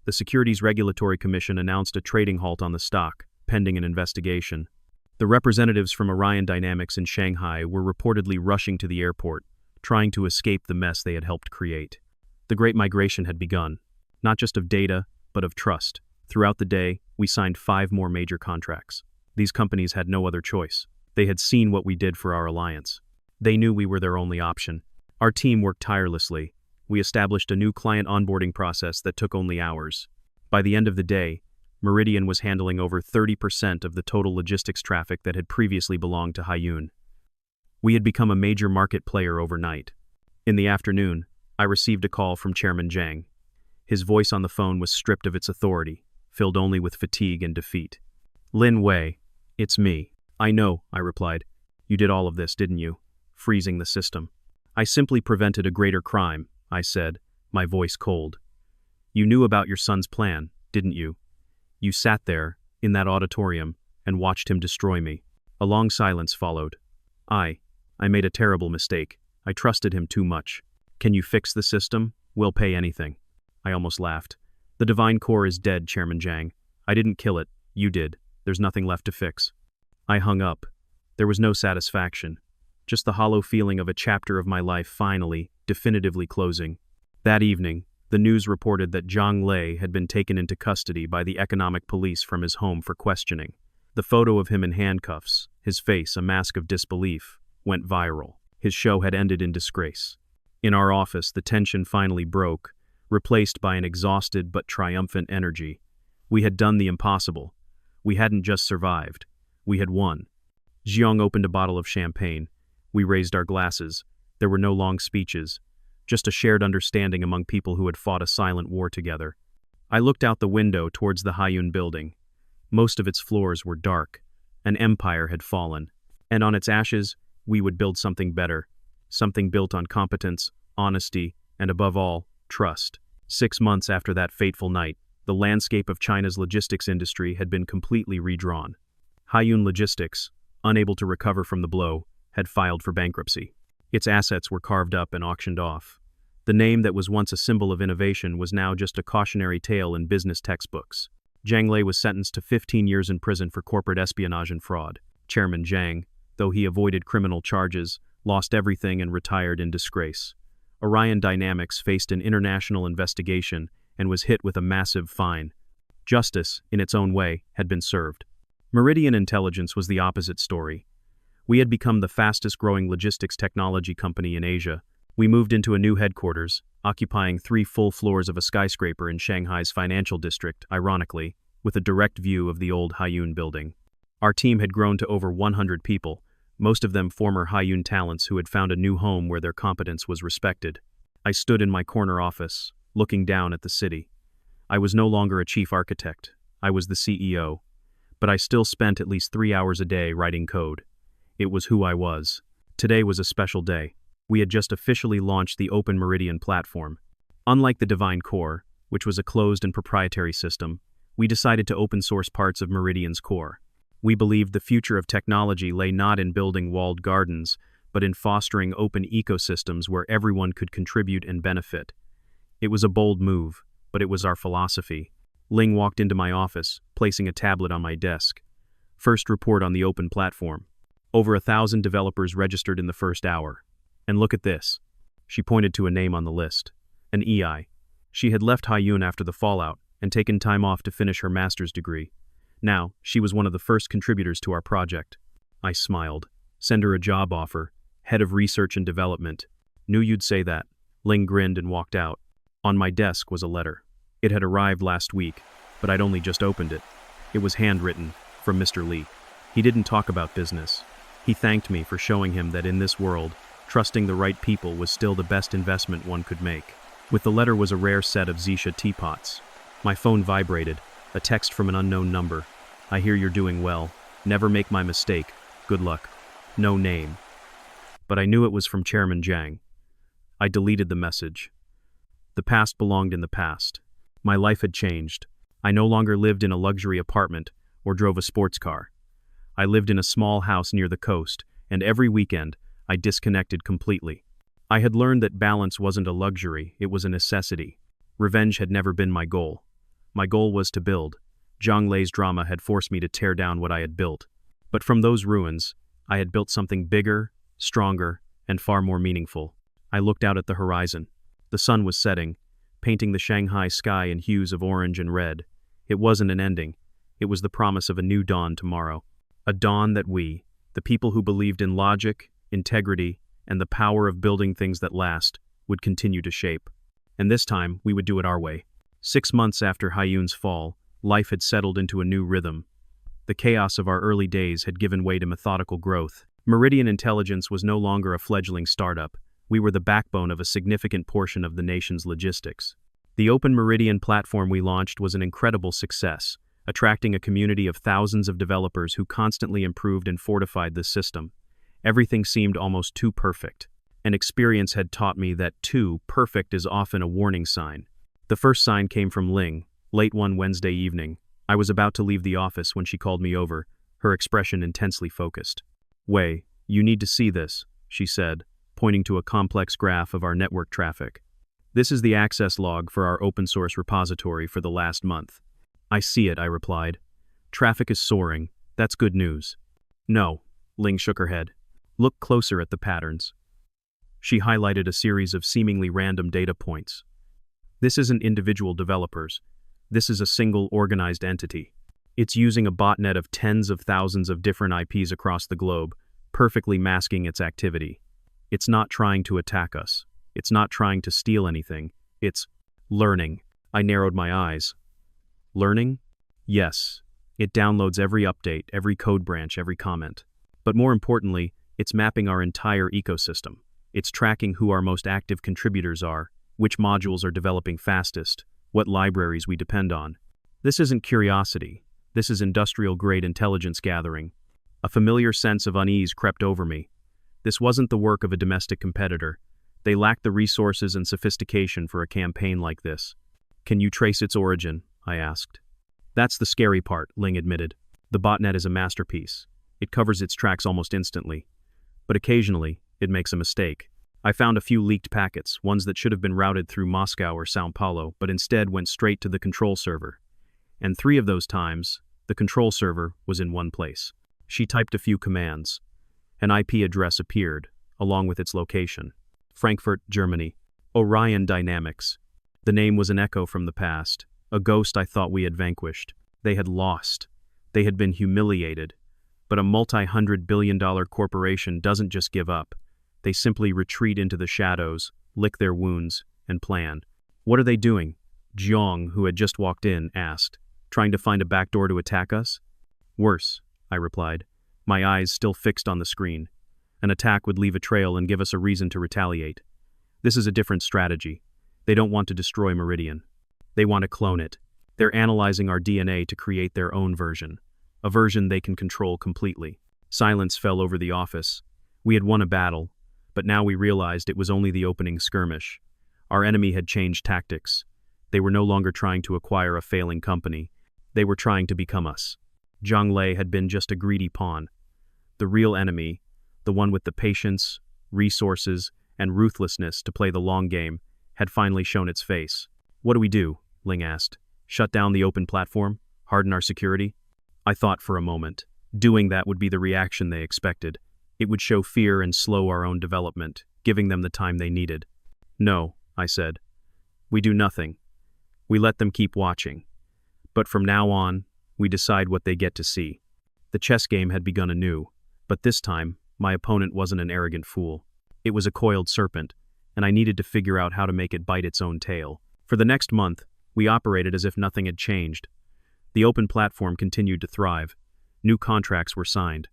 The Securities Regulatory Commission announced a trading halt on the stock, pending an investigation. The representatives from Orion Dynamics in Shanghai were reportedly rushing to the airport, trying to escape the mess they had helped create. The Great Migration had begun, not just of data, but of trust. Throughout the day, we signed 5 more major contracts. These companies had no other choice. They had seen what we did for our alliance. They knew we were their only option. Our team worked tirelessly. We established a new client onboarding process that took only hours. By the end of the day, Meridian was handling over 30% of the total logistics traffic that had previously belonged to Haiyun. We had become a major market player overnight. In the afternoon, I received a call from Chairman Zhang. His voice on the phone was stripped of its authority, filled only with fatigue and defeat. "Lin Wei, it's me." "I know," I replied. "You did all of this, didn't you? Freezing the system." "I simply prevented a greater crime," I said, my voice cold. "You knew about your son's plan, didn't you? You sat there, in that auditorium, and watched him destroy me." A long silence followed. I made a terrible mistake. I trusted him too much. "Can you fix the system? We'll pay anything." I almost laughed. "The divine core is dead, Chairman Zhang. I didn't kill it, you did. There's nothing left to fix." I hung up. There was no satisfaction. Just the hollow feeling of a chapter of my life finally, definitively closing. That evening, the news reported that Zhang Lei had been taken into custody by the economic police from his home for questioning. The photo of him in handcuffs, his face a mask of disbelief, went viral. His show had ended in disgrace. In our office, the tension finally broke, replaced by an exhausted but triumphant energy. We had done the impossible. We hadn't just survived. We had won. Jiang opened a bottle of champagne. We raised our glasses. There were no long speeches, just a shared understanding among people who had fought a silent war together. I looked out the window towards the Haiyun building. Most of its floors were dark. An empire had fallen. And on its ashes, we would build something better. Something built on competence, honesty, and above all, trust. 6 months after that fateful night, the landscape of China's logistics industry had been completely redrawn. Haiyun Logistics, unable to recover from the blow, had filed for bankruptcy. Its assets were carved up and auctioned off. The name that was once a symbol of innovation was now just a cautionary tale in business textbooks. Zhang Lei was sentenced to 15 years in prison for corporate espionage and fraud. Chairman Zhang, though he avoided criminal charges, lost everything and retired in disgrace. Orion Dynamics faced an international investigation and was hit with a massive fine. Justice, in its own way, had been served. Meridian Intelligence was the opposite story. We had become the fastest-growing logistics technology company in Asia. We moved into a new headquarters, occupying 3 full floors of a skyscraper in Shanghai's financial district, ironically, with a direct view of the old Haiyun building. Our team had grown to over 100 people, most of them former Haiyun talents who had found a new home where their competence was respected. I stood in my corner office, looking down at the city. I was no longer a chief architect. I was the CEO. But I still spent at least 3 hours a day writing code. It was who I was. Today was a special day. We had just officially launched the Open Meridian platform. Unlike the Divine Core, which was a closed and proprietary system, we decided to open source parts of Meridian's core. We believed the future of technology lay not in building walled gardens, but in fostering open ecosystems where everyone could contribute and benefit. It was a bold move, but it was our philosophy. Ling walked into my office, placing a tablet on my desk. First report on the open platform. Over 1,000 developers registered in the first hour. And look at this. She pointed to a name on the list. An EI. She had left Haiyun after the fallout and taken time off to finish her master's degree. Now, she was one of the first contributors to our project. I smiled. Send her a job offer. Head of Research and Development. Knew you'd say that. Ling grinned and walked out. On my desk was a letter. It had arrived last week, but I'd only just opened it. It was handwritten, from Mr. Li. He didn't talk about business. He thanked me for showing him that in this world, trusting the right people was still the best investment one could make. With the letter was a rare set of Zisha teapots. My phone vibrated, a text from an unknown number. "I hear you're doing well. Never make my mistake. Good luck." No name. But I knew it was from Chairman Zhang. I deleted the message. The past belonged in the past. My life had changed. I no longer lived in a luxury apartment or drove a sports car. I lived in a small house near the coast, and every weekend, I disconnected completely. I had learned that balance wasn't a luxury, it was a necessity. Revenge had never been my goal. My goal was to build. Zhang Lei's drama had forced me to tear down what I had built. But from those ruins, I had built something bigger, stronger, and far more meaningful. I looked out at the horizon. The sun was setting, painting the Shanghai sky in hues of orange and red. It wasn't an ending. It was the promise of a new dawn tomorrow. A dawn that we, the people who believed in logic, integrity, and the power of building things that last would continue to shape. And this time, we would do it our way. 6 months after Hyun's fall, life had settled into a new rhythm. The chaos of our early days had given way to methodical growth. Meridian Intelligence was no longer a fledgling startup. We were the backbone of a significant portion of the nation's logistics. The Open Meridian platform we launched was an incredible success, attracting a community of thousands of developers who constantly improved and fortified the system. Everything seemed almost too perfect. And experience had taught me that too perfect is often a warning sign. The first sign came from Ling, late one Wednesday evening. I was about to leave the office when she called me over, her expression intensely focused. "Wei, you need to see this," she said, pointing to a complex graph of our network traffic. "This is the access log for our open-source repository for the last month." "I see it," I replied. "Traffic is soaring. That's good news." "No," Ling shook her head. "Look closer at the patterns." She highlighted a series of seemingly random data points. "This isn't individual developers. This is a single organized entity. It's using a botnet of tens of thousands of different IPs across the globe, perfectly masking its activity. It's not trying to attack us. It's not trying to steal anything. It's learning." I narrowed my eyes. "Learning?" "Yes. It downloads every update, every code branch, every comment. But more importantly, it's mapping our entire ecosystem. It's tracking who our most active contributors are, which modules are developing fastest, what libraries we depend on. This isn't curiosity. This is industrial-grade intelligence gathering." A familiar sense of unease crept over me. This wasn't the work of a domestic competitor. They lacked the resources and sophistication for a campaign like this. "Can you trace its origin?" I asked. "That's the scary part," Ling admitted. "The botnet is a masterpiece. It covers its tracks almost instantly. But occasionally, it makes a mistake. I found a few leaked packets, ones that should have been routed through Moscow or São Paulo, but instead went straight to the control server. And 3 of those times, the control server was in one place." She typed a few commands. An IP address appeared, along with its location. Frankfurt, Germany. Orion Dynamics. The name was an echo from the past, a ghost I thought we had vanquished. They had lost. They had been humiliated. But a multi-hundred-billion-dollar corporation doesn't just give up. They simply retreat into the shadows, lick their wounds, and plan. "What are they doing?" Jiang, who had just walked in, asked. "Trying to find a backdoor to attack us?" "Worse," I replied, my eyes still fixed on the screen. "An attack would leave a trail and give us a reason to retaliate. This is a different strategy. They don't want to destroy Meridian. They want to clone it. They're analyzing our DNA to create their own version. A version they can control completely." Silence fell over the office. We had won a battle, but now we realized it was only the opening skirmish. Our enemy had changed tactics. They were no longer trying to acquire a failing company. They were trying to become us. Zhang Lei had been just a greedy pawn. The real enemy, the one with the patience, resources, and ruthlessness to play the long game, had finally shown its face. "What do we do?" Ling asked. "Shut down the open platform? Harden our security?" I thought for a moment. Doing that would be the reaction they expected. It would show fear and slow our own development, giving them the time they needed. "No," I said. "We do nothing. We let them keep watching. But from now on, we decide what they get to see." The chess game had begun anew, but this time, my opponent wasn't an arrogant fool. It was a coiled serpent, and I needed to figure out how to make it bite its own tail. For the next month, we operated as if nothing had changed. The open platform continued to thrive. New contracts were signed.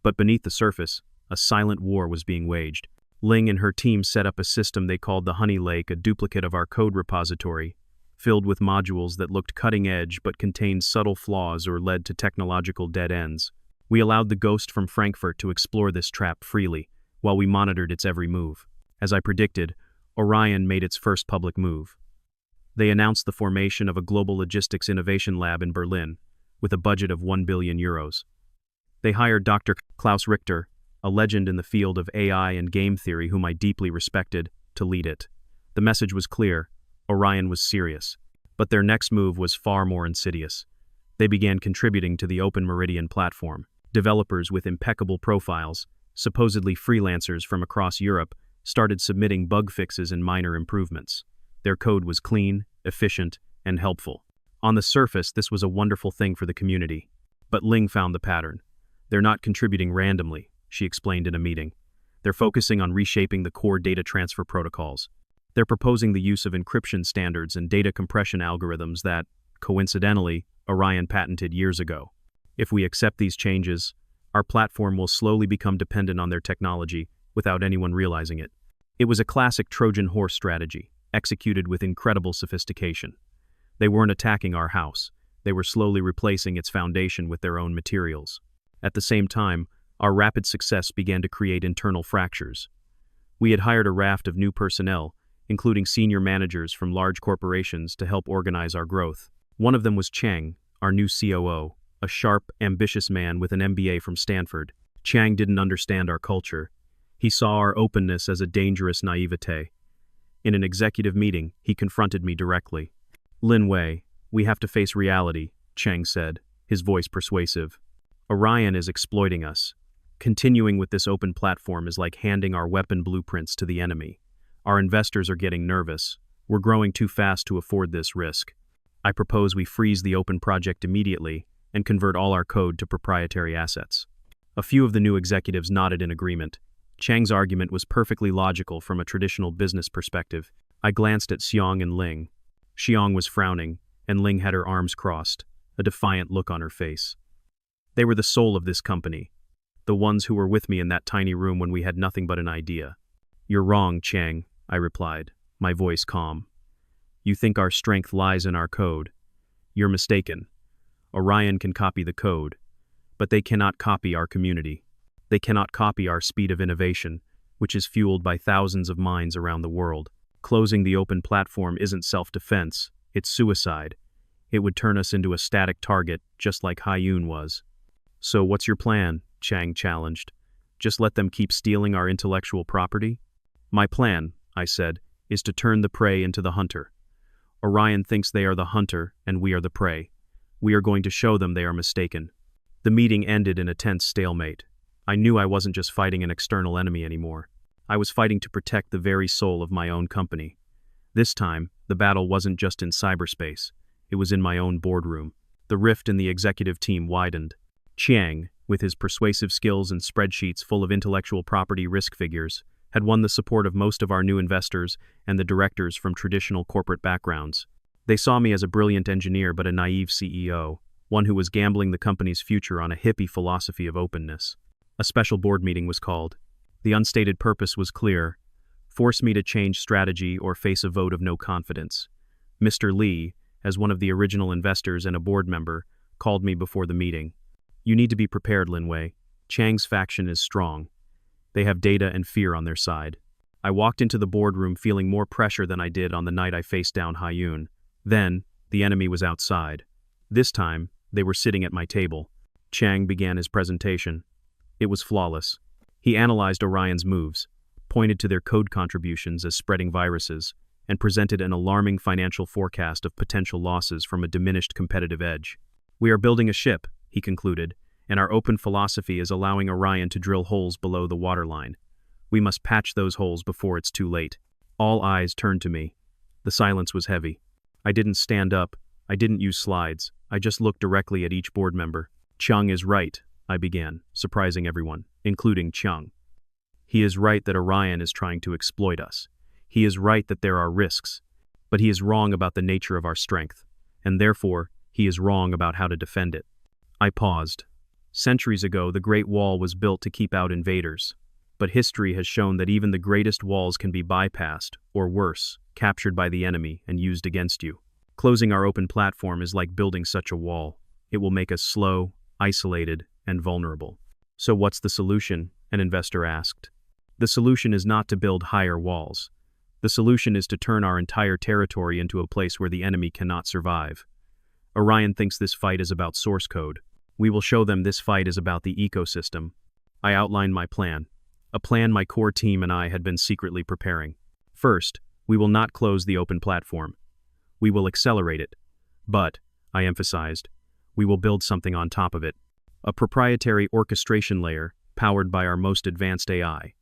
But beneath the surface, a silent war was being waged. Ling and her team set up a system they called the Honey Lake, a duplicate of our code repository, filled with modules that looked cutting-edge but contained subtle flaws or led to technological dead ends. We allowed the ghost from Frankfurt to explore this trap freely, while we monitored its every move. As I predicted, Orion made its first public move. They announced the formation of a global logistics innovation lab in Berlin, with a budget of €1 billion. They hired Dr. Klaus Richter, a legend in the field of AI and game theory whom I deeply respected, to lead it. The message was clear. Orion was serious. But their next move was far more insidious. They began contributing to the Open Meridian platform. Developers with impeccable profiles, supposedly freelancers from across Europe, started submitting bug fixes and minor improvements. Their code was clean, efficient, and helpful. On the surface, this was a wonderful thing for the community. But Ling found the pattern. "They're not contributing randomly," she explained in a meeting. They're focusing on reshaping the core data transfer protocols. They're proposing the use of encryption standards and data compression algorithms that, coincidentally, Orion patented years ago. If we accept these changes, our platform will slowly become dependent on their technology without anyone realizing it. It was a classic Trojan horse strategy, executed with incredible sophistication. They weren't attacking our house. They were slowly replacing its foundation with their own materials. At the same time, our rapid success began to create internal fractures. We had hired a raft of new personnel, including senior managers from large corporations, to help organize our growth. One of them was Chang, our new COO, a sharp, ambitious man with an MBA from Stanford. Chang didn't understand our culture. He saw our openness as a dangerous naivete. In an executive meeting, he confronted me directly. "Lin Wei, we have to face reality," Chang said, his voice persuasive. "Orion is exploiting us. Continuing with this open platform is like handing our weapon blueprints to the enemy. Our investors are getting nervous. We're growing too fast to afford this risk. I propose we freeze the open project immediately and convert all our code to proprietary assets." A few of the new executives nodded in agreement. Chang's argument was perfectly logical from a traditional business perspective. I glanced at Xiong and Ling. Xiong was frowning, and Ling had her arms crossed, a defiant look on her face. They were the soul of this company, the ones who were with me in that tiny room when we had nothing but an idea. "You're wrong, Chang," I replied, my voice calm. "You think our strength lies in our code. You're mistaken. Orion can copy the code, but they cannot copy our community. They cannot copy our speed of innovation, which is fueled by thousands of minds around the world. Closing the open platform isn't self-defense, it's suicide. It would turn us into a static target, just like Haiyun was." "So what's your plan?" Chang challenged. "Just let them keep stealing our intellectual property?" "My plan," I said, "is to turn the prey into the hunter. Orion thinks they are the hunter and we are the prey. We are going to show them they are mistaken." The meeting ended in a tense stalemate. I knew I wasn't just fighting an external enemy anymore. I was fighting to protect the very soul of my own company. This time, the battle wasn't just in cyberspace. It was in my own boardroom. The rift in the executive team widened. Chiang, with his persuasive skills and spreadsheets full of intellectual property risk figures, had won the support of most of our new investors and the directors from traditional corporate backgrounds. They saw me as a brilliant engineer but a naive CEO, one who was gambling the company's future on a hippie philosophy of openness. A special board meeting was called. The unstated purpose was clear: force me to change strategy or face a vote of no confidence. Mr. Li, as one of the original investors and a board member, called me before the meeting. "You need to be prepared, Lin Wei. Chang's faction is strong. They have data and fear on their side." I walked into the boardroom feeling more pressure than I did on the night I faced down Haiyun. Then, the enemy was outside. This time, they were sitting at my table. Chang began his presentation. It was flawless. He analyzed Orion's moves, pointed to their code contributions as spreading viruses, and presented an alarming financial forecast of potential losses from a diminished competitive edge. "We are building a ship," he concluded, "and our open philosophy is allowing Orion to drill holes below the waterline. We must patch those holes before it's too late." All eyes turned to me. The silence was heavy. I didn't stand up. I didn't use slides. I just looked directly at each board member. "Chung is right," I began, surprising everyone, including Chung. "He is right that Orion is trying to exploit us. He is right that there are risks. But he is wrong about the nature of our strength, and therefore, he is wrong about how to defend it." I paused. Centuries ago, the Great Wall was built to keep out invaders. But history has shown that even the greatest walls can be bypassed, or worse, captured by the enemy and used against you. Closing our open platform is like building such a wall. It will make us slow, isolated, and vulnerable. "So what's the solution?" an investor asked. "The solution is not to build higher walls. The solution is to turn our entire territory into a place where the enemy cannot survive. Orion thinks this fight is about source code. We will show them this fight is about the ecosystem." I outlined my plan, a plan my core team and I had been secretly preparing. First, we will not close the open platform. We will accelerate it. But, I emphasized, we will build something on top of it. A proprietary orchestration layer powered by our most advanced AI.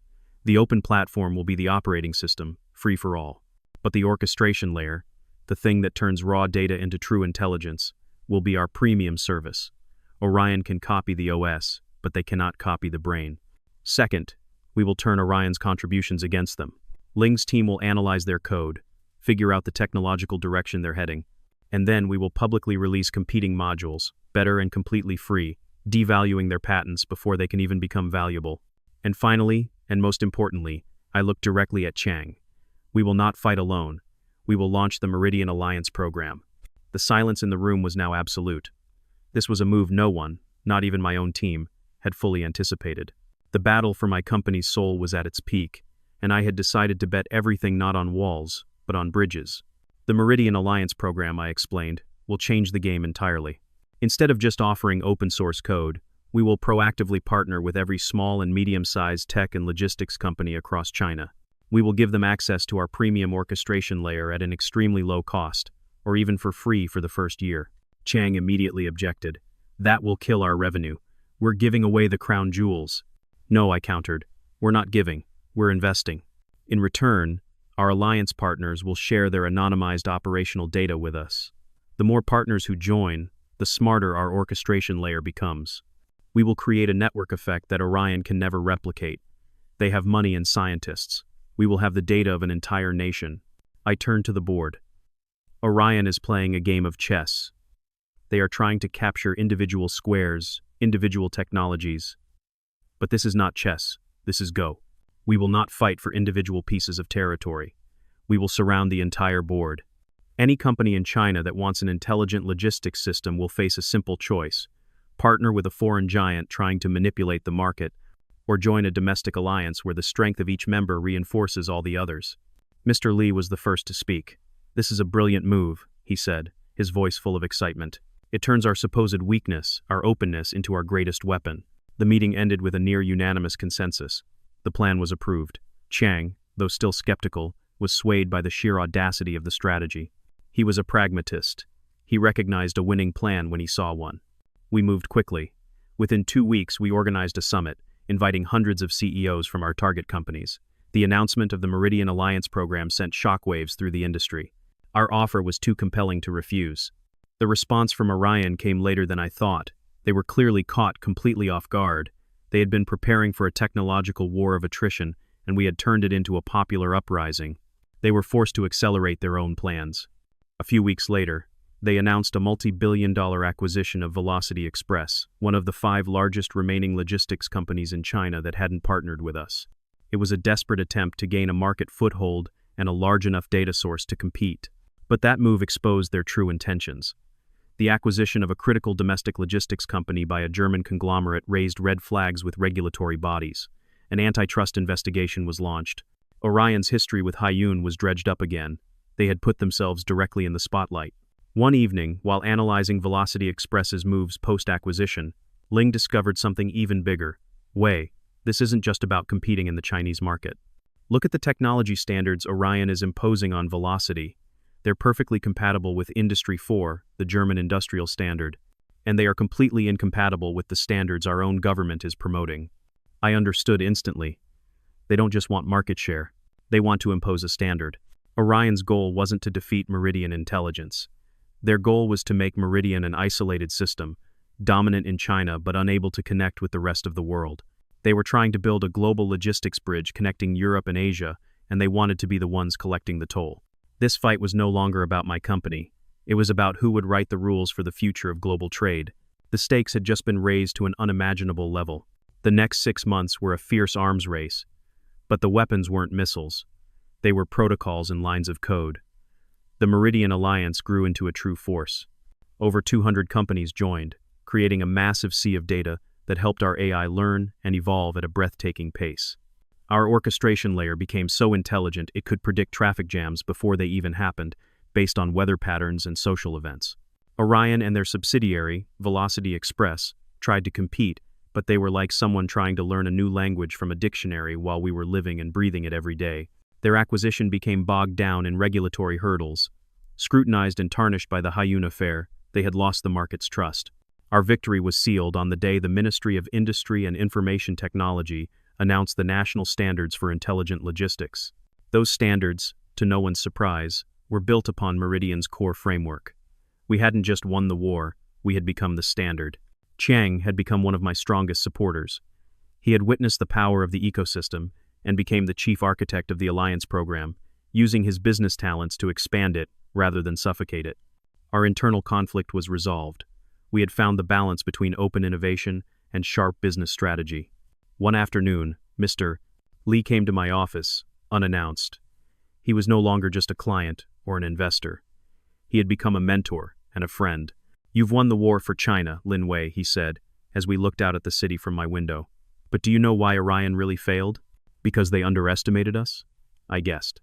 The open platform will be the operating system, free for all. But the orchestration layer, the thing that turns raw data into true intelligence, will be our premium service. Orion can copy the OS, but they cannot copy the brain. Second, we will turn Orion's contributions against them. Ling's team will analyze their code, figure out the technological direction they're heading, and then we will publicly release competing modules, better and completely free, devaluing their patents before they can even become valuable. And finally, and most importantly, I look directly at Chang. We will not fight alone. We will launch the Meridian Alliance program. The silence in the room was now absolute. This was a move no one, not even my own team, had fully anticipated. The battle for my company's soul was at its peak, and I had decided to bet everything not on walls, but on bridges. The Meridian Alliance program, I explained, will change the game entirely. Instead of just offering open-source code, we will proactively partner with every small and medium-sized tech and logistics company across China. We will give them access to our premium orchestration layer at an extremely low cost, or even for free for the first year. Chang immediately objected. That will kill our revenue. We're giving away the crown jewels. No, I countered. We're not giving. We're investing. In return, our alliance partners will share their anonymized operational data with us. The more partners who join, the smarter our orchestration layer becomes. We will create a network effect that Orion can never replicate. They have money and scientists. We will have the data of an entire nation. I turned to the board. Orion is playing a game of chess. They are trying to capture individual squares, individual technologies. But this is not chess. This is Go. We will not fight for individual pieces of territory. We will surround the entire board. Any company in China that wants an intelligent logistics system will face a simple choice: partner with a foreign giant trying to manipulate the market, or join a domestic alliance where the strength of each member reinforces all the others. Mr. Li was the first to speak. This is a brilliant move, he said, his voice full of excitement. It turns our supposed weakness, our openness, into our greatest weapon. The meeting ended with a near-unanimous consensus. The plan was approved. Chang, though still skeptical, was swayed by the sheer audacity of the strategy. He was a pragmatist. He recognized a winning plan when he saw one. We moved quickly. Within 2 weeks, we organized a summit, inviting hundreds of CEOs from our target companies. The announcement of the Meridian Alliance program sent shockwaves through the industry. Our offer was too compelling to refuse. The response from Orion came later than I thought. They were clearly caught completely off guard. They had been preparing for a technological war of attrition, and we had turned it into a popular uprising. They were forced to accelerate their own plans. A few weeks later, they announced a multi-billion-dollar acquisition of Velocity Express, one of the 5 largest remaining logistics companies in China that hadn't partnered with us. It was a desperate attempt to gain a market foothold and a large enough data source to compete. But that move exposed their true intentions. The acquisition of a critical domestic logistics company by a German conglomerate raised red flags with regulatory bodies. An antitrust investigation was launched. Orion's history with Haiyun was dredged up again. They had put themselves directly in the spotlight. One evening, while analyzing Velocity Express's moves post-acquisition, Ling discovered something even bigger. Wei, this isn't just about competing in the Chinese market. Look at the technology standards Orion is imposing on Velocity. They're perfectly compatible with Industry 4, the German industrial standard, and they are completely incompatible with the standards our own government is promoting. I understood instantly. They don't just want market share. They want to impose a standard. Orion's goal wasn't to defeat Meridian intelligence. Their goal was to make Meridian an isolated system, dominant in China but unable to connect with the rest of the world. They were trying to build a global logistics bridge connecting Europe and Asia, and they wanted to be the ones collecting the toll. This fight was no longer about my company. It was about who would write the rules for the future of global trade. The stakes had just been raised to an unimaginable level. The next 6 months were a fierce arms race. But the weapons weren't missiles. They were protocols and lines of code. The Meridian Alliance grew into a true force. Over 200 companies joined, creating a massive sea of data that helped our AI learn and evolve at a breathtaking pace. Our orchestration layer became so intelligent it could predict traffic jams before they even happened, based on weather patterns and social events. Orion and their subsidiary, Velocity Express, tried to compete, but they were like someone trying to learn a new language from a dictionary while we were living and breathing it every day. Their acquisition became bogged down in regulatory hurdles. Scrutinized and tarnished by the Haiyun affair, they had lost the market's trust. Our victory was sealed on the day the Ministry of Industry and Information Technology announced the national standards for intelligent logistics. Those standards, to no one's surprise, were built upon Meridian's core framework. We hadn't just won the war, we had become the standard. Chang had become one of my strongest supporters. He had witnessed the power of the ecosystem and became the chief architect of the alliance program, using his business talents to expand it rather than suffocate it. Our internal conflict was resolved. We had found the balance between open innovation and sharp business strategy. One afternoon, Mr. Lee came to my office, unannounced. He was no longer just a client or an investor. He had become a mentor and a friend. "You've won the war for China, Lin Wei," he said, as we looked out at the city from my window. "But do you know why Orion really failed? Because they underestimated us?" I guessed.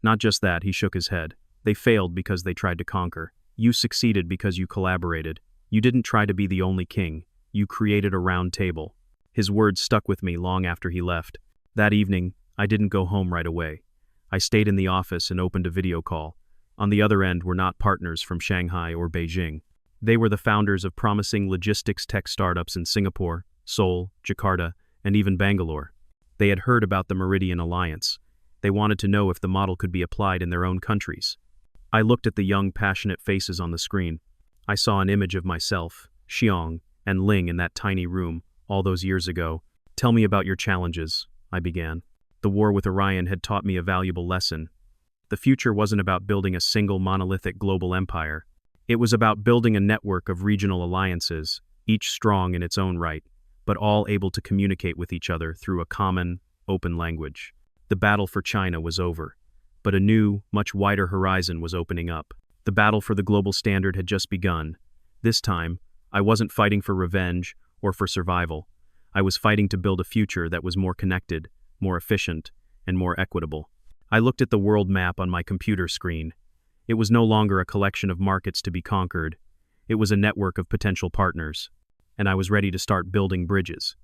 "Not just that," he shook his head. "They failed because they tried to conquer. You succeeded because you collaborated. You didn't try to be the only king. You created a round table." His words stuck with me long after he left. That evening, I didn't go home right away. I stayed in the office and opened a video call. On the other end were not partners from Shanghai or Beijing. They were the founders of promising logistics tech startups in Singapore, Seoul, Jakarta, and even Bangalore. They had heard about the Meridian Alliance. They wanted to know if the model could be applied in their own countries. I looked at the young, passionate faces on the screen. I saw an image of myself, Xiong, and Ling in that tiny room, all those years ago. "Tell me about your challenges," I began. The war with Orion had taught me a valuable lesson. The future wasn't about building a single monolithic global empire. It was about building a network of regional alliances, each strong in its own right, but all able to communicate with each other through a common, open language. The battle for China was over, but a new, much wider horizon was opening up. The battle for the global standard had just begun. This time, I wasn't fighting for revenge or for survival. I was fighting to build a future that was more connected, more efficient, and more equitable. I looked at the world map on my computer screen. It was no longer a collection of markets to be conquered. It was a network of potential partners. And I was ready to start building bridges.